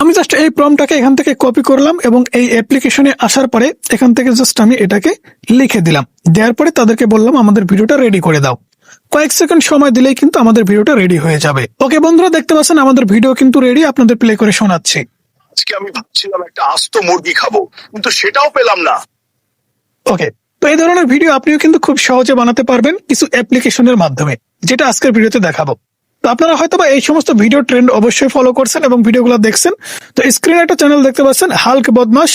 আমি জাস্ট এই প্রম্পটটাকে এখান থেকে কপি করলাম এবং এই অ্যাপ্লিকেশনে আসার পরে এখান থেকে জাস্ট আমি এটাকে লিখে দিলাম। দেওয়ার পরে তাদেরকে বললাম আমাদের ভিডিওটা রেডি করে দাও। কয়েক সেকেন্ড সময় দিলেই কিন্তু আমাদের ভিডিওটা রেডি হয়ে যাবে। ওকে বন্ধুরা, দেখতে পাচ্ছেন আমাদের ভিডিও কিন্তু রেডি, আপনাদের প্লে করে শোনাচ্ছি। আজকে আমি ভাবছিলাম একটা আস্ত মুরগি খাবো, কিন্তু সেটাও পেলাম না। ওকে, তো এই ধরনের ভিডিও আপনিও কিন্তু খুব সহজে বানাতে পারবেন কিছু অ্যাপ্লিকেশনের মাধ্যমে, যেটা আজকের ভিডিওতে দেখাবো। তো আপনারা হয়তো বা এই সমস্ত ভিডিও ট্রেন্ড অবশ্যই ফলো করছেন এবং ভিডিওগুলো দেখছেন। তো স্ক্রিনে একটা চ্যানেল দেখতে পাচ্ছেন, হাল্ক বদমাস।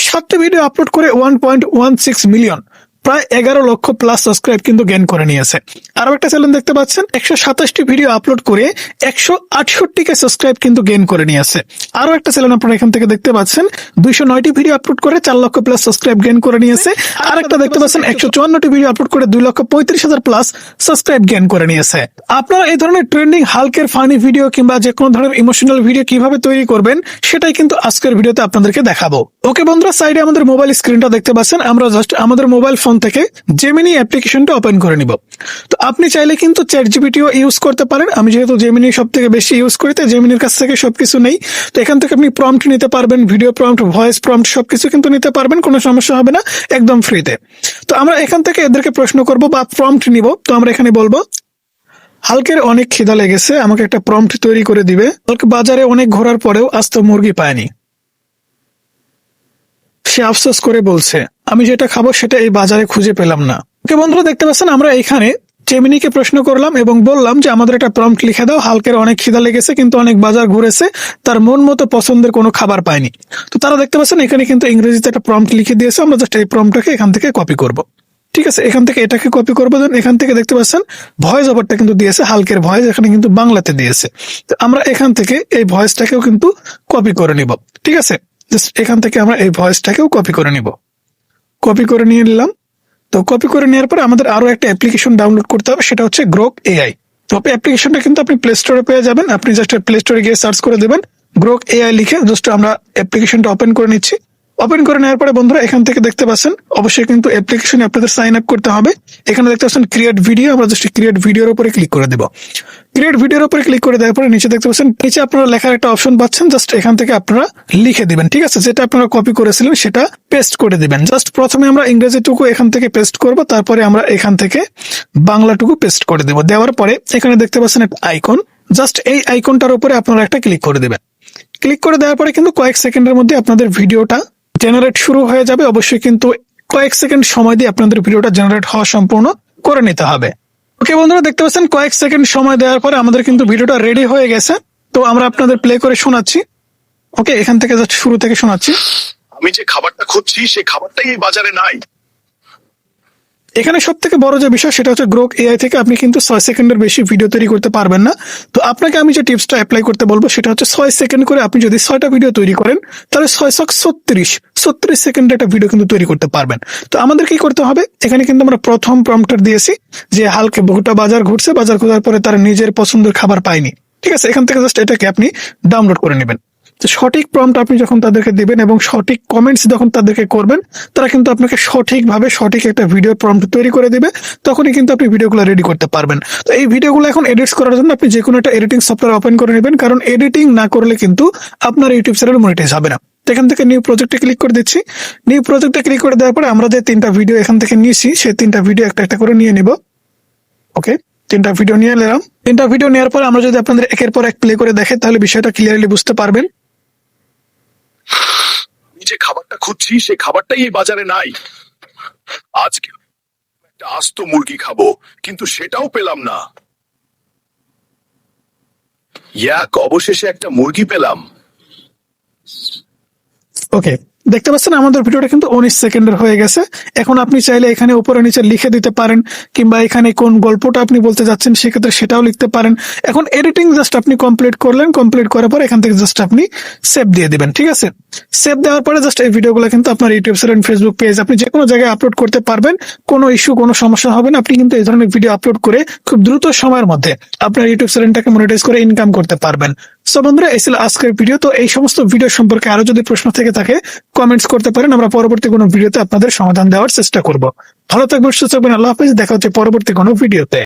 7টি ভিডিও আপলোড করে 1.16 মিলিয়ন, প্রায় 11 লক্ষ প্লাস সাবস্ক্রাইব কিন্তু গেইন করে নিয়েছে। আরো একটা চ্যানেল দেখতে পাচ্ছেন, 127টি ভিডিও আপলোড করে 168কে সাবস্ক্রাইব কিন্তু গেইন করে নিয়েছে। আরো একটা চ্যানেল আপনারা এখান থেকে দেখতে পাচ্ছেন, 209টি ভিডিও আপলোড করে 4 লক্ষ প্লাস সাবস্ক্রাইব গেইন করে নিয়েছে। আর একটা দেখতে পাচ্ছেন, 154টি ভিডিও আপলোড করে 2,35,000 প্লাস সাবস্ক্রাইব গেইন করে নিয়েছে। আপনারা এই ধরনের ট্রেন্ডিং হাল্কের ফানি ভিডিও কিংবা যে কোনো ধরনের ইমোশনাল ভিডিও কিভাবে তৈরি করবেন সেটাই কিন্তু আজকের ভিডিওতে আপনাদেরকে দেখাবো। ওকে বন্ধুরা, সাইডে আমাদের মোবাইল স্ক্রিনটা দেখতে পাচ্ছেন। আমরা জাস্ট আমাদের মোবাইল ফোন থেকে জেমিনি অ্যাপ্লিকেশনটা ওপেন করে নিব। তো আপনি চাইলে কিন্তু চ্যাটজিপিটিও ইউজ করতে পারেন। আমি যেহেতু জেমিনি সব থেকে বেশি ইউজ করি, তো জেমিনির কাছ থেকে সবকিছু নেই। তো এখান থেকে আপনি প্রম্পট নিতে পারবেন, ভিডিও প্রম্পট, ভয়েস প্রম্পট সবকিছু কিন্তু নিতে পারবেন, কোনো সমস্যা হবে না, একদম ফ্রিতে। তো আমরা এখান থেকে এদেরকে প্রশ্ন করব বা প্রম্পট নিব। তো আমরা এখানে বলবো, হালকের অনেক খিদা লেগেছে, আমাকে একটা প্রম্পট তৈরি করে দিবে। হালক বাজারে অনেক ঘোরার পরেও আজ তো মুরগি পায়নি। সে আফসোস করে বলছে, আমি যেটা খাবো সেটা এই বাজারে খুঁজে পেলাম না। ওকে বন্ধুরা, দেখতে পাচ্ছেন আমরা এখানে জেমিনিকে প্রশ্ন করলাম এবং বললাম যে আমাদের একটা প্রম্পট লিখে দাও। হালকের অনেক খিদা লেগেছে কিন্তু অনেক বাজার ঘুরেছে, তার মন মতো পছন্দের কোনো খাবার পায়নি। তো তারা দেখতে পাচ্ছেন এখানে কিন্তু ইংরেজিতে একটা প্রম্পট লিখে দিয়েছে। আমরা জাস্ট এই প্রম্পটটাকে এখান থেকে কপি করব। ঠিক আছে, এখান থেকে এটাকে কপি করবো। দেন এখান থেকে দেখতে পাচ্ছেন ভয়েস ওভারটা কিন্তু দিয়েছে, হালকের ভয়েস এখানে কিন্তু বাংলাতে দিয়েছে। তো আমরা এখান থেকে এই ভয়েসটাকেও কিন্তু কপি করে নিব। ঠিক আছে, জাস্ট এখান থেকে আমরা এই ভয়েসটাকেও কপি করে নিব। কপি করে নিয়ে নিলাম। তো কপি করে নেওয়ার পরে আমাদের আরো একটা অ্যাপ্লিকেশন ডাউনলোড করতে হবে, সেটা হচ্ছে গ্রোক এআই। তো অ্যাপ্লিকেশনটা কিন্তু আপনি প্লে স্টোরে পেয়ে যাবেন। আপনি জাস্ট প্লে স্টোরে গিয়ে সার্চ করে দেবেন গ্রোক এআই লিখে। জাস্ট আমরা অ্যাপ্লিকেশনটা ওপেন করে নিচ্ছি। ওপেন করে নেওয়ার পরে বন্ধুরা এখান থেকে দেখতে পাচ্ছেন অবশ্যই কিন্তু অ্যাপ্লিকেশনে আপনাদের সাইন আপ করতে হবে। এখানে দেখতে পাচ্ছেন ক্রিয়েট ভিডিও, আমরা জাস্ট ক্রিয়েট ভিডিওর উপরে ক্লিক করে দেব। ক্রিয়েট ভিডিওর উপরে ক্লিক করে দেওয়ার পরে নিচে দেখতে পাচ্ছেন, নিচে আপনারা লেখার একটা অপশন পাচ্ছেন। জাস্ট এখান থেকে আপনারা লিখে দিবেন। ঠিক আছে, যেটা আপনারা কপি করেছিলেন সেটা পেস্ট করে দিবেন। জাস্ট প্রথমে আমরা ইংরেজিটুকু এখান থেকে পেস্ট করব, তারপরে আমরা এখান থেকে বাংলাটুকু পেস্ট করে দেব। দেওয়ার পরে এখানে দেখতে পাচ্ছেন একটা আইকন, জাস্ট এই আইকনটার উপরে আপনারা একটা ক্লিক করে দেবেন। ক্লিক করে দেওয়ার পরে কিন্তু কয়েক সেকেন্ডের মধ্যে আপনাদের ভিডিওটা জেনারেট শুরু হয়ে যাবে। অবশ্যই কিন্তু কয়েক সেকেন্ড সময় দিয়ে আপনাদের ভিডিওটা জেনারেট হওয়া সম্পূর্ণ করে নিতে হবে। ওকে বন্ধুরা, দেখতে পাচ্ছেন কয়েক সেকেন্ড সময় দেওয়ার পরে আমাদের কিন্তু ভিডিওটা রেডি হয়ে গেছে। তো আমরা আপনাদের প্লে করে শোনাচ্ছি। ওকে, এখান থেকে জাস্ট শুরু থেকে শোনাচ্ছি। আমি যে খাবারটা খুঁজছি সেই খাবারটাই এই বাজারে নাই। এখানে সব থেকে বড় যে বিষয় সেটা হচ্ছে গ্রোক এআই থেকে আপনি কিন্তু 6 সেকেন্ডের বেশি ভিডিও তৈরি করতে পারবেন না। তো আপনাকে আমি যে টিপসটা অ্যাপ্লাই করতে বলবো সেটা হচ্ছে 6 সেকেন্ড করে আপনি যদি 6টা ভিডিও তৈরি করেন তাহলে 636 সেকেন্ডে একটা ভিডিও কিন্তু তৈরি করতে পারবেন। তো আমাদের কি করতে হবে, এখানে কিন্তু আমরা প্রথম প্রম্পটার দিয়েছি যে হালকা গোটা বাজার ঘুরছে, বাজার ঘোরার পরে তার নিজের পছন্দের খাবার পায়নি। ঠিক আছে, এখান থেকে জাস্ট এটাকে আপনি ডাউনলোড করে নেবেন। সঠিক প্রম্পট আপনি যখন তাদেরকে দিবেন এবং সঠিক কমেন্টস যখন তাদেরকে করবেন, তারা কিন্তু আপনাকে সঠিকভাবে সঠিক একটা ভিডিও প্রম্পট তৈরি করে দিবে। তখনই কিন্তু আপনি ভিডিওগুলো রেডি করতে পারবেন। তো এই ভিডিওগুলো এখন এডিটস করার জন্য আপনি যে কোনো একটা এডিটিং সফটওয়্যার ওপেন করে নেবেন, কারণ এডিটিং না করলে কিন্তু আপনার ইউটিউব চ্যানেল মনিটাইজ হবে না। তো এখান থেকে নিউ প্রজেক্টে ক্লিক করে দিচ্ছি। নিউ প্রজেক্টে ক্লিক করে দেওয়ার পরে আমরা যে 3টা ভিডিও এখান থেকে নিয়েছি সেই 3টা ভিডিও একটা একটা করে নিয়ে নিব। ওকে, 3টা ভিডিও নিয়ে নিলাম। 3টা ভিডিও নেওয়ার পরে আমরা যদি আপনাদের একের পর এক প্লে করে দেখে তাহলে বিষয়টা ক্লিয়ারলি বুঝতে পারবেন। আমি যে খাবারটা খুঁজছি সেই খাবারটাই এই বাজারে নাই। আজকে একটা আস্ত মুরগি খাবো, কিন্তু সেটাও পেলাম না। অবশেষে একটা মুরগি পেলাম। ওকে, দেখতে পাচ্ছেন আমাদের ভিডিওটা কিন্তু 19 সেকেন্ডের হয়ে গেছে। এখন আপনি চাইলে এখানে উপরে নিচে লিখে দিতে পারেন, কিংবা এখানে কোন গল্পটা আপনি বলতে যাচ্ছেন সেক্ষেত্রে সেটাও লিখতে পারেন। এখন এডিটিং জাস্ট আপনি কমপ্লিট করলেন, কমপ্লিট করার পর এখান থেকে জাস্ট আপনি সেভ দিয়ে দিবেন। ঠিক আছে, সেভ দেওয়ার পরে জাস্ট এই ভিডিওগুলো কিন্তু আপনার ইউটিউব চ্যানেল, ফেসবুক পেজ, আপনি যে কোনো জায়গায় আপলোড করতে পারবেন। কোনো ইস্যু, কোনো সমস্যা হবে না। আপনি কিন্তু এই ধরনের ভিডিও আপলোড করে খুব দ্রুত সময়ের মধ্যে আপনার ইউটিউব চ্যানেলটাকে মনিটাইজ করে ইনকাম করতে পারবেন। সো বন্ধুরা, এই ছিল আজকের ভিডিও। তো এই সমস্ত ভিডিও সম্পর্কে আরো যদি প্রশ্ন থেকে থাকে কমেন্টস করতে পারেন, আমরা পরবর্তী কোনো ভিডিওতে আপনাদের সমাধান দেওয়ার চেষ্টা করব। ভালো থাকবেন, সুস্থ থাকবেন, আল্লাহ হাফেজ। দেখা হচ্ছে পরবর্তী কোনো ভিডিওতে।